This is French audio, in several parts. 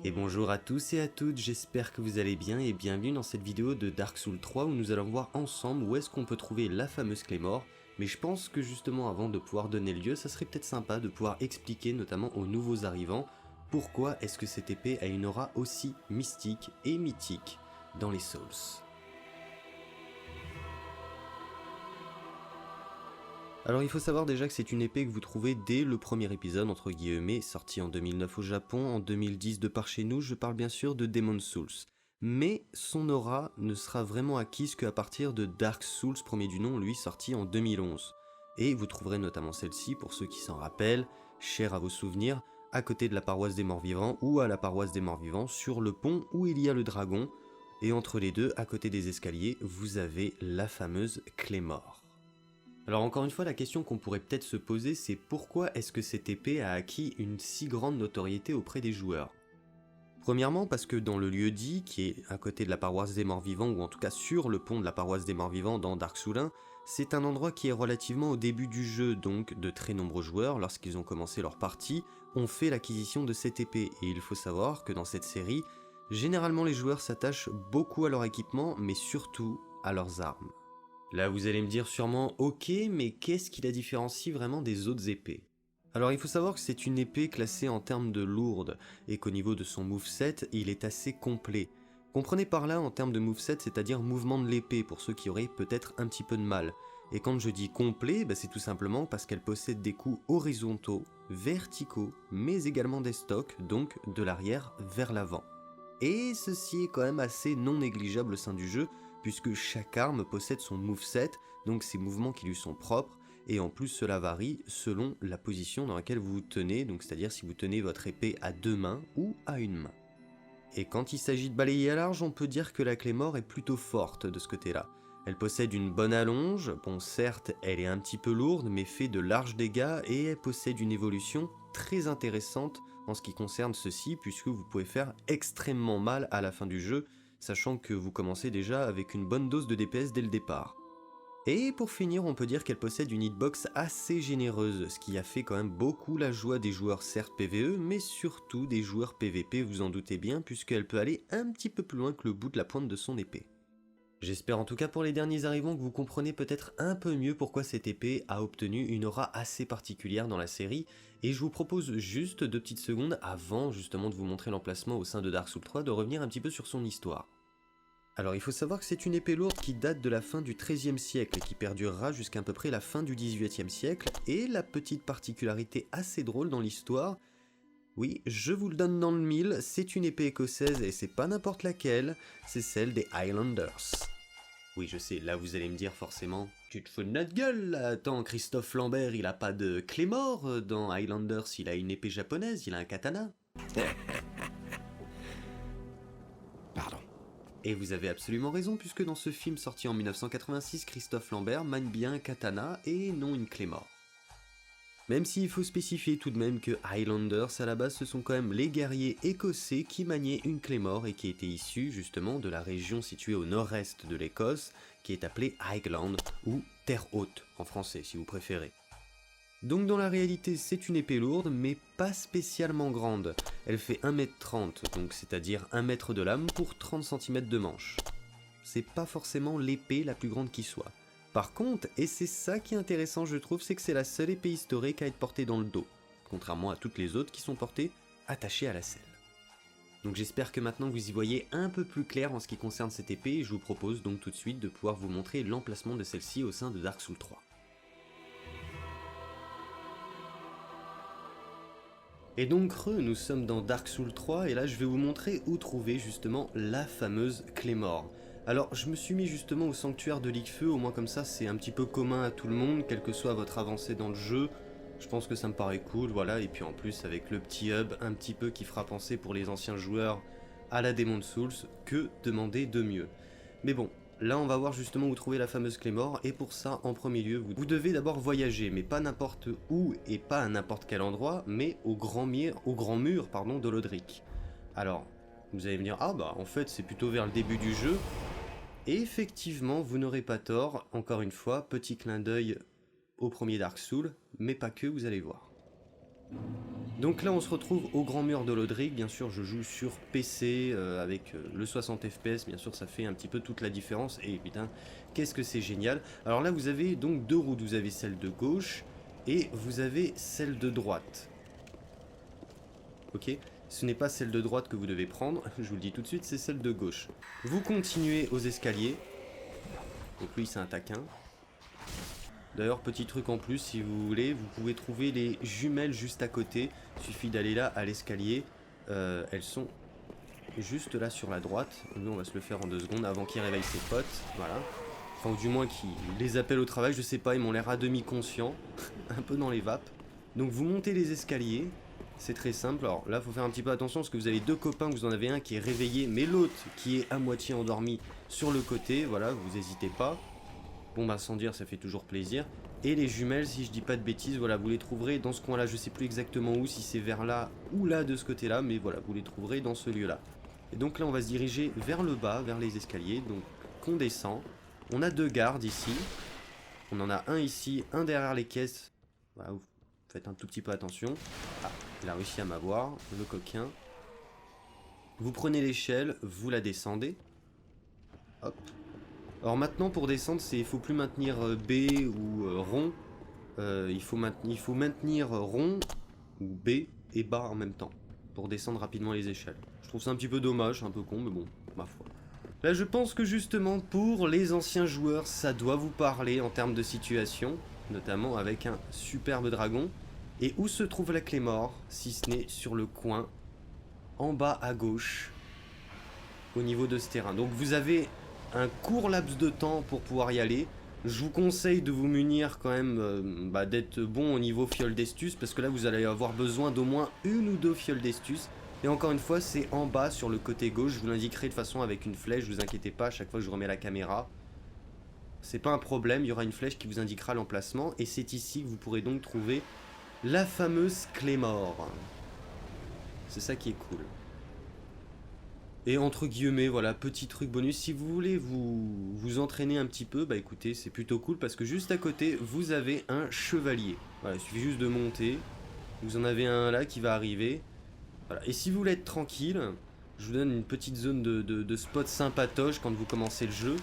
Et bonjour à tous et à toutes, j'espère que vous allez bien et bienvenue dans cette vidéo de Dark Souls 3 où nous allons voir ensemble où est-ce qu'on peut trouver la fameuse Claymore. Mais je pense que justement avant de pouvoir donner le lieu, ça serait peut-être sympa de pouvoir expliquer notamment aux nouveaux arrivants pourquoi est-ce que cette épée a une aura aussi mystique et mythique dans les Souls. Alors il faut savoir déjà que c'est une épée que vous trouvez dès le premier épisode entre guillemets, sorti en 2009 au Japon, en 2010 de par chez nous, je parle bien sûr de Demon's Souls. Mais son aura ne sera vraiment acquise qu'à partir de Dark Souls, premier du nom, lui sorti en 2011. Et vous trouverez notamment celle-ci, pour ceux qui s'en rappellent, chère à vos souvenirs, à côté de la paroisse des morts-vivants ou à la paroisse des morts-vivants, sur le pont où il y a le dragon, et entre les deux, à côté des escaliers, vous avez la fameuse Claymore. Alors encore une fois, la question qu'on pourrait peut-être se poser, c'est pourquoi est-ce que cette épée a acquis une si grande notoriété auprès des joueurs? Premièrement parce que dans le lieu dit, qui est à côté de la paroisse des morts-vivants, ou en tout cas sur le pont de la paroisse des morts-vivants dans Dark Souls 1, c'est un endroit qui est relativement au début du jeu, donc de très nombreux joueurs, lorsqu'ils ont commencé leur partie, ont fait l'acquisition de cette épée, et il faut savoir que dans cette série, généralement les joueurs s'attachent beaucoup à leur équipement, mais surtout à leurs armes. Là vous allez me dire sûrement ok, mais qu'est-ce qui la différencie vraiment des autres épées? Alors il faut savoir que c'est une épée classée en termes de lourde, et qu'au niveau de son moveset, il est assez complet. Comprenez par là en termes de moveset, c'est-à-dire mouvement de l'épée, pour ceux qui auraient peut-être un petit peu de mal. Et quand je dis complet, c'est tout simplement parce qu'elle possède des coups horizontaux, verticaux, mais également des stocks, donc de l'arrière vers l'avant. Et ceci est quand même assez non négligeable au sein du jeu, puisque chaque arme possède son moveset, donc ses mouvements qui lui sont propres, et en plus cela varie selon la position dans laquelle vous vous tenez, donc c'est-à-dire si vous tenez votre épée à deux mains ou à une main. Et quand il s'agit de balayer à large, on peut dire que la Claymore est plutôt forte de ce côté-là. Elle possède une bonne allonge, bon certes elle est un petit peu lourde, mais fait de larges dégâts, et elle possède une évolution très intéressante en ce qui concerne ceci, puisque vous pouvez faire extrêmement mal à la fin du jeu, sachant que vous commencez déjà avec une bonne dose de DPS dès le départ. Et pour finir, on peut dire qu'elle possède une hitbox assez généreuse, ce qui a fait quand même beaucoup la joie des joueurs certes PvE, mais surtout des joueurs PvP, vous en doutez bien, puisqu'elle peut aller un petit peu plus loin que le bout de la pointe de son épée. J'espère en tout cas pour les derniers arrivants que vous comprenez peut-être un peu mieux pourquoi cette épée a obtenu une aura assez particulière dans la série, et je vous propose juste 2 petites secondes avant justement de vous montrer l'emplacement au sein de Dark Souls 3 de revenir un petit peu sur son histoire. Alors il faut savoir que c'est une épée lourde qui date de la fin du XIIIe siècle et qui perdurera jusqu'à peu près la fin du XVIIIe siècle, et la petite particularité assez drôle dans l'histoire, oui, je vous le donne dans le mille, c'est une épée écossaise et c'est pas n'importe laquelle, c'est celle des Highlanders. Oui je sais, là vous allez me dire forcément, tu te fous de notre gueule là, attends Christophe Lambert il a pas de Claymore dans Highlanders, il a une épée japonaise, il a un katana. Pardon. Et vous avez absolument raison, puisque dans ce film sorti en 1986, Christophe Lambert manie bien un katana et non une Claymore. Même s'il faut spécifier tout de même que Highlanders à la base ce sont quand même les guerriers écossais qui maniaient une Claymore et qui étaient issus justement de la région située au nord-est de l'Écosse, qui est appelée Highland, ou Terre Haute en français si vous préférez. Donc dans la réalité c'est une épée lourde mais pas spécialement grande, elle fait 1m30 donc c'est-à-dire 1 mètre de lame pour 30 cm de manche. C'est pas forcément l'épée la plus grande qui soit. Par contre, et c'est ça qui est intéressant je trouve, c'est que c'est la seule épée historique à être portée dans le dos, contrairement à toutes les autres qui sont portées attachées à la selle. Donc j'espère que maintenant vous y voyez un peu plus clair en ce qui concerne cette épée et je vous propose donc tout de suite de pouvoir vous montrer l'emplacement de celle-ci au sein de Dark Souls 3. Et donc nous sommes dans Dark Souls 3 et là je vais vous montrer où trouver justement la fameuse Claymore. Alors je me suis mis justement au sanctuaire de Licfeu, au moins comme ça c'est un petit peu commun à tout le monde, quelle que soit votre avancée dans le jeu. Je pense que ça me paraît cool, voilà, et puis en plus avec le petit hub un petit peu qui fera penser pour les anciens joueurs à la Demon's Souls, que demander de mieux. Mais bon, là on va voir justement où trouver la fameuse Claymore, et pour ça en premier lieu vous devez d'abord voyager, mais pas n'importe où et pas à n'importe quel endroit, mais au grand mur d'Olodric. Alors, vous allez me dire, ah bah en fait c'est plutôt vers le début du jeu, et effectivement vous n'aurez pas tort, encore une fois, petit clin d'œil au premier Dark Souls, mais pas que, vous allez voir. Donc là on se retrouve au grand mur de Lodric, bien sûr je joue sur PC avec le 60 fps, bien sûr ça fait un petit peu toute la différence, et putain qu'est-ce que c'est génial. Alors là vous avez donc deux routes, vous avez celle de gauche et vous avez celle de droite. Ok, ce n'est pas celle de droite que vous devez prendre, je vous le dis tout de suite, c'est celle de gauche. Vous continuez aux escaliers, donc lui c'est un taquin. D'ailleurs, petit truc en plus, si vous voulez, vous pouvez trouver les jumelles juste à côté. Il suffit d'aller là, à l'escalier. Elles sont juste là sur la droite. Nous, on va se le faire en 2 secondes avant qu'il réveille ses potes. Voilà. Enfin, ou du moins qu'il les appelle au travail, je sais pas, ils m'ont l'air à demi conscients. Un peu dans les vapes. Donc, vous montez les escaliers. C'est très simple. Alors là, il faut faire un petit peu attention parce que vous avez deux copains. Vous en avez un qui est réveillé, mais l'autre qui est à moitié endormi sur le côté. Voilà, vous n'hésitez pas. Bon bah sans dire ça fait toujours plaisir. Et les jumelles, si je dis pas de bêtises, voilà, vous les trouverez dans ce coin là, je sais plus exactement où, si c'est vers là ou là de ce côté là, mais voilà, vous les trouverez dans ce lieu là. Et donc là on va se diriger vers le bas, vers les escaliers, donc qu'on descend. On a deux gardes ici, on en a un ici, un derrière les caisses, voilà, vous faites un tout petit peu attention. Ah, il a réussi à m'avoir, le coquin. Vous prenez l'échelle, vous la descendez. Hop. Alors maintenant pour descendre, il faut plus maintenir B ou rond, il faut maintenir rond ou B et bas en même temps pour descendre rapidement les échelles. Je trouve ça un petit peu dommage, un peu con, mais bon, ma foi. Là je pense que justement pour les anciens joueurs, ça doit vous parler en termes de situation, notamment avec un superbe dragon. Et où se trouve la clé mort, si ce n'est sur le coin, en bas à gauche, au niveau de ce terrain. Donc vous avez un court laps de temps pour pouvoir y aller. Je vous conseille de vous munir quand même d'être bon au niveau fiole d'estus, parce que là vous allez avoir besoin d'au moins une ou deux fioles d'estus. Et encore une fois c'est en bas sur le côté gauche, je vous l'indiquerai de façon avec une flèche, vous inquiétez pas, à chaque fois que je remets la caméra. C'est pas un problème, il y aura une flèche qui vous indiquera l'emplacement, et c'est ici que vous pourrez donc trouver la fameuse clé mort. C'est ça qui est cool. Et entre guillemets, voilà, petit truc bonus, si vous voulez vous entraîner un petit peu, bah écoutez, c'est plutôt cool parce que juste à côté, vous avez un chevalier. Voilà, il suffit juste de monter, vous en avez un là qui va arriver. Voilà. Et si vous voulez être tranquille, je vous donne une petite zone de spot sympatoche quand vous commencez le jeu.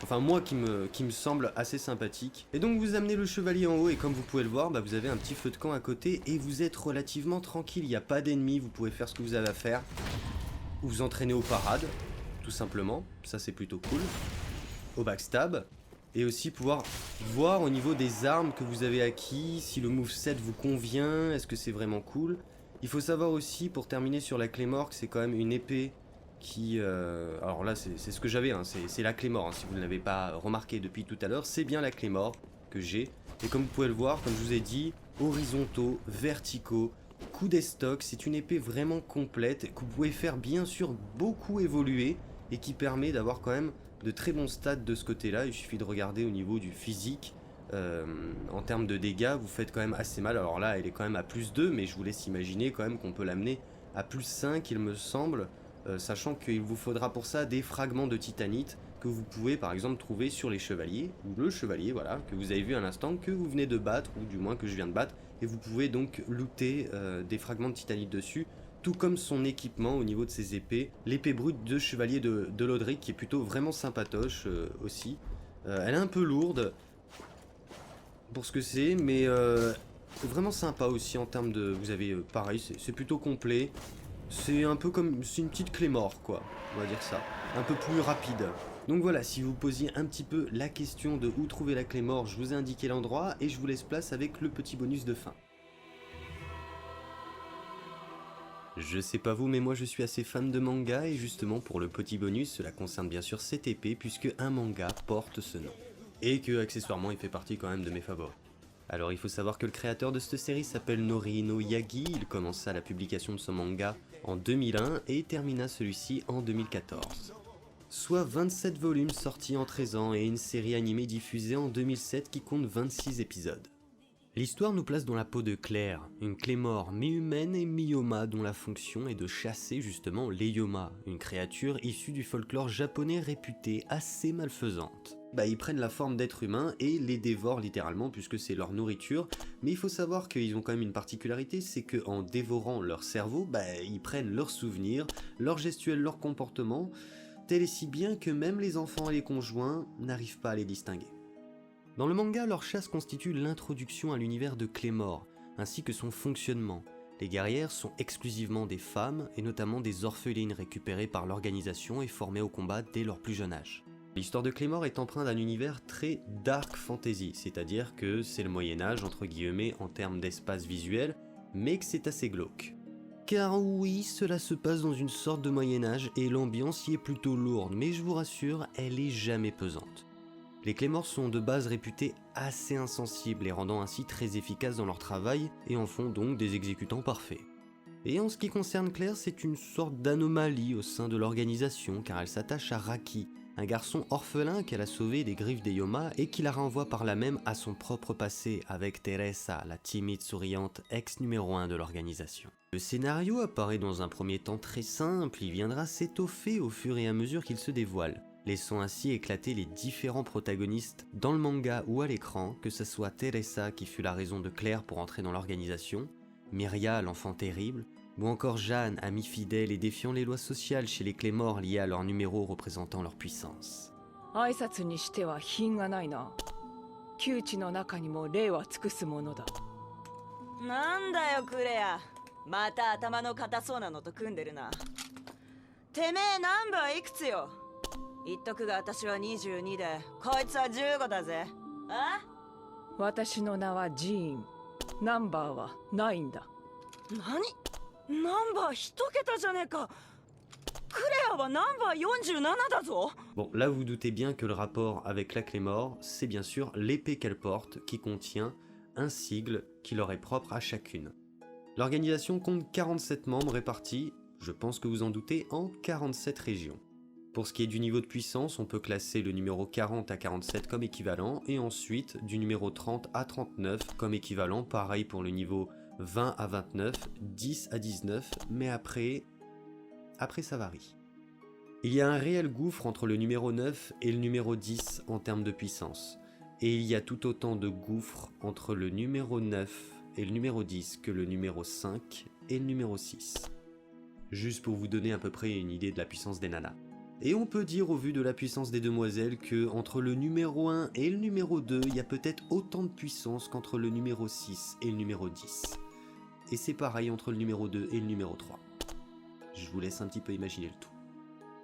Enfin moi qui me semble assez sympathique. Et donc vous amenez le chevalier en haut et comme vous pouvez le voir, bah, vous avez un petit feu de camp à côté et vous êtes relativement tranquille, il n'y a pas d'ennemis, vous pouvez faire ce que vous avez à faire. Vous entraînez aux parades, tout simplement, ça c'est plutôt cool, au backstab, et aussi pouvoir voir au niveau des armes que vous avez acquis, si le moveset vous convient, est-ce que c'est vraiment cool. Il faut savoir aussi, pour terminer sur la clé mort, que c'est quand même une épée qui... alors là c'est ce que j'avais, hein, c'est la clé mort, hein, si vous ne l'avez pas remarqué depuis tout à l'heure, c'est bien la clé mort que j'ai, et comme vous pouvez le voir, comme je vous ai dit, horizontaux, verticaux, coup d'estoc, c'est une épée vraiment complète que vous pouvez faire bien sûr beaucoup évoluer et qui permet d'avoir quand même de très bons stats de ce côté là. Il suffit de regarder au niveau du physique, en termes de dégâts vous faites quand même assez mal. Alors là elle est quand même à plus 2 mais je vous laisse imaginer quand même qu'on peut l'amener à plus 5 il me semble, sachant qu'il vous faudra pour ça des fragments de titanite que vous pouvez par exemple trouver sur les chevaliers, ou le chevalier voilà, que vous avez vu à l'instant, que vous venez de battre, ou du moins que je viens de battre, et vous pouvez donc looter des fragments de titanite dessus, tout comme son équipement au niveau de ses épées, l'épée brute de chevalier de Lodric qui est plutôt vraiment sympatoche aussi. Elle est un peu lourde pour ce que c'est, mais vraiment sympa aussi en termes de... Vous avez pareil, c'est plutôt complet, c'est un peu comme... c'est une petite clé mort quoi, on va dire ça, un peu plus rapide. Donc voilà, si vous posiez un petit peu la question de où trouver la clé mort, je vous ai indiqué l'endroit et je vous laisse place avec le petit bonus de fin. Je sais pas vous, mais moi je suis assez fan de manga et justement pour le petit bonus, cela concerne bien sûr cette épée puisque un manga porte ce nom. Et que accessoirement il fait partie quand même de mes favoris. Alors il faut savoir que le créateur de cette série s'appelle Norihiro Yagi, il commença la publication de son manga en 2001 et termina celui-ci en 2014. Soit 27 volumes sortis en 13 ans et une série animée diffusée en 2007 qui compte 26 épisodes. L'histoire nous place dans la peau de Claire, une clé mort mi-humaine et mi-yoma dont la fonction est de chasser justement les yoma, une créature issue du folklore japonais réputée assez malfaisante. Ils prennent la forme d'êtres humains et les dévorent littéralement puisque c'est leur nourriture, mais il faut savoir qu'ils ont quand même une particularité, c'est qu'en dévorant leur cerveau, ils prennent leurs souvenirs, leurs gestuels, leurs comportements, tel et si bien que même les enfants et les conjoints n'arrivent pas à les distinguer. Dans le manga, leur chasse constitue l'introduction à l'univers de Claymore, ainsi que son fonctionnement. Les guerrières sont exclusivement des femmes, et notamment des orphelines récupérées par l'organisation et formées au combat dès leur plus jeune âge. L'histoire de Claymore est empreinte d'un univers très dark fantasy, c'est-à-dire que c'est le Moyen-Âge entre guillemets en termes d'espace visuel, mais que c'est assez glauque. Car oui, cela se passe dans une sorte de Moyen-Âge et l'ambiance y est plutôt lourde, mais je vous rassure, elle est jamais pesante. Les Claymores sont de base réputés assez insensibles, les rendant ainsi très efficaces dans leur travail et en font donc des exécutants parfaits. Et en ce qui concerne Claire, c'est une sorte d'anomalie au sein de l'organisation car elle s'attache à Raki, un garçon orphelin qu'elle a sauvé des griffes des Yoma et qui la renvoie par là même à son propre passé avec Teresa, la timide souriante ex numéro 1 de l'organisation. Le scénario apparaît dans un premier temps très simple, il viendra s'étoffer au fur et à mesure qu'il se dévoile, laissant ainsi éclater les différents protagonistes dans le manga ou à l'écran, que ce soit Teresa qui fut la raison de Claire pour entrer dans l'organisation, Myria, l'enfant terrible, ou encore Jeanne, amie fidèle et défiant les lois sociales chez les Claymores liées à leur numéro représentant leur puissance. Bon, là vous doutez bien que le rapport avec la Claymore, c'est bien sûr l'épée qu'elle porte qui contient un sigle qui leur est propre à chacune. L'organisation compte 47 membres répartis, je pense que vous en doutez, en 47 régions. Pour ce qui est du niveau de puissance, on peut classer le numéro 40 à 47 comme équivalent, et ensuite du numéro 30 à 39 comme équivalent, pareil pour le niveau 20 à 29, 10 à 19, mais après ça varie. Il y a un réel gouffre entre le numéro 9 et le numéro 10 en termes de puissance, et il y a tout autant de gouffre entre le numéro 9 et le numéro 10 que le numéro 5 et le numéro 6. Juste pour vous donner à peu près une idée de la puissance des nanas. Et on peut dire au vu de la puissance des demoiselles que entre le numéro 1 et le numéro 2, il y a peut-être autant de puissance qu'entre le numéro 6 et le numéro 10. Et c'est pareil entre le numéro 2 et le numéro 3. Je vous laisse un petit peu imaginer le tout.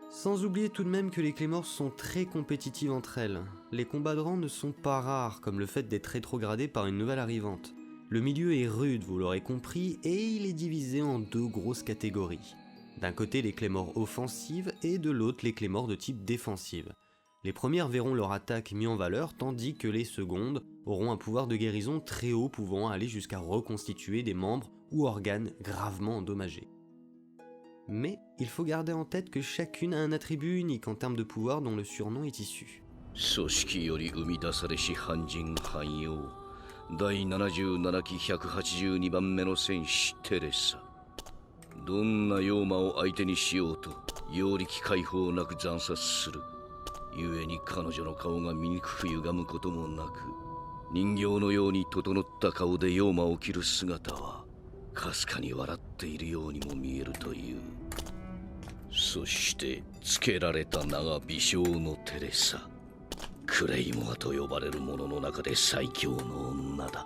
Sans oublier tout de même que les Claymores sont très compétitives entre elles. Les combats de rang ne sont pas rares, comme le fait d'être rétrogradé par une nouvelle arrivante. Le milieu est rude, vous l'aurez compris, et il est divisé en deux grosses catégories. D'un côté les Claymores offensives et de l'autre les Claymores de type défensive. Les premières verront leur attaque mis en valeur tandis que les secondes auront un pouvoir de guérison très haut pouvant aller jusqu'à reconstituer des membres ou organes gravement endommagés. Mais il faut garder en tête que chacune a un attribut unique en termes de pouvoir dont le surnom est issu.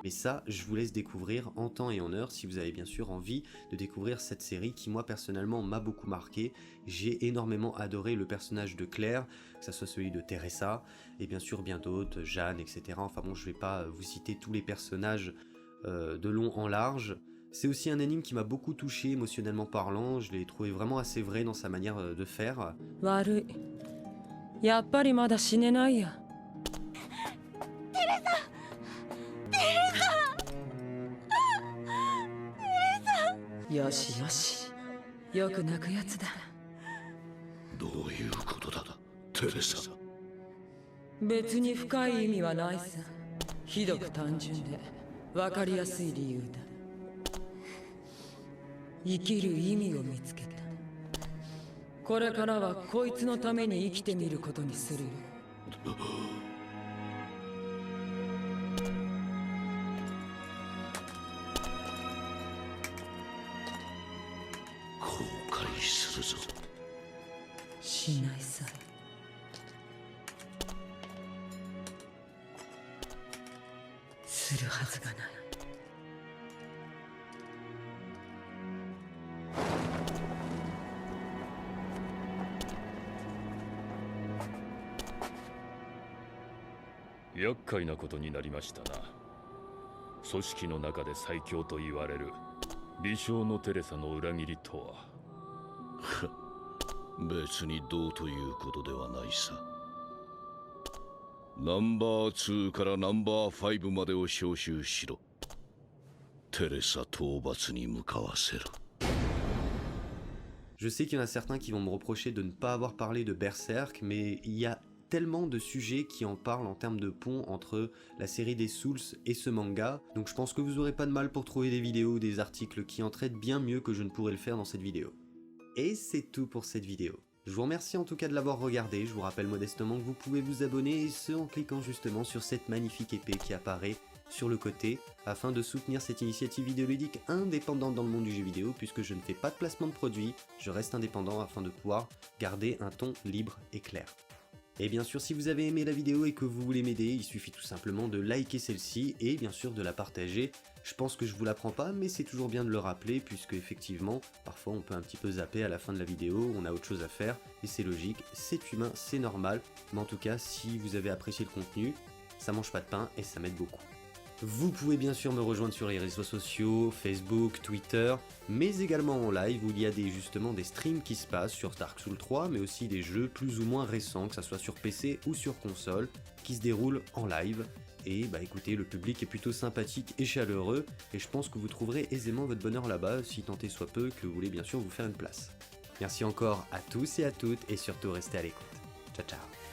Mais ça, je vous laisse découvrir en temps et en heure si vous avez bien sûr envie de découvrir cette série qui moi personnellement m'a beaucoup marqué. J'ai énormément adoré le personnage de Claire, que ce soit celui de Teresa et bien sûr bien d'autres, Jeanne, etc. Enfin bon, je vais pas vous citer tous les personnages de long en large. C'est aussi un anime qui m'a beaucoup touché émotionnellement parlant, je l'ai trouvé vraiment assez vrai dans sa manière de faire. 壊するぞ。しないさ。するはずがない。厄介なことになりましたな。組織の中で最強と言われる美少のテレサの裏切りとは。別にどうということではないさ。ナンバー2からナンバー5までを招集しろ。テレサ討伐に向かわせろ。Je sais qu'il y en a certains qui vont me reprocher de ne pas avoir parlé de Berserk, mais il y a tellement de sujets qui en parlent en termes de pont entre la série des Souls et ce manga, donc je pense que vous aurez pas de mal pour trouver des vidéos ou des articles qui en traitent bien mieux que je ne pourrais le faire dans cette vidéo. Et c'est tout pour cette vidéo. Je vous remercie en tout cas de l'avoir regardé, je vous rappelle modestement que vous pouvez vous abonner, et ce en cliquant justement sur cette magnifique épée qui apparaît sur le côté, afin de soutenir cette initiative vidéoludique indépendante dans le monde du jeu vidéo, puisque je ne fais pas de placement de produits, je reste indépendant afin de pouvoir garder un ton libre et clair. Et bien sûr, si vous avez aimé la vidéo et que vous voulez m'aider, il suffit tout simplement de liker celle-ci et bien sûr de la partager. Je pense que je vous l'apprends pas, mais c'est toujours bien de le rappeler, puisque effectivement, parfois on peut un petit peu zapper à la fin de la vidéo, on a autre chose à faire, et c'est logique, c'est humain, c'est normal, mais en tout cas, si vous avez apprécié le contenu, ça mange pas de pain et ça m'aide beaucoup. Vous pouvez bien sûr me rejoindre sur les réseaux sociaux, Facebook, Twitter, mais également en live où il y a justement des streams qui se passent sur Dark Souls 3, mais aussi des jeux plus ou moins récents, que ce soit sur PC ou sur console, qui se déroulent en live. Et bah écoutez, le public est plutôt sympathique et chaleureux, et je pense que vous trouverez aisément votre bonheur là-bas, si tant est soit peu que vous voulez bien sûr vous faire une place. Merci encore à tous et à toutes, et surtout restez à l'écoute. Ciao ciao.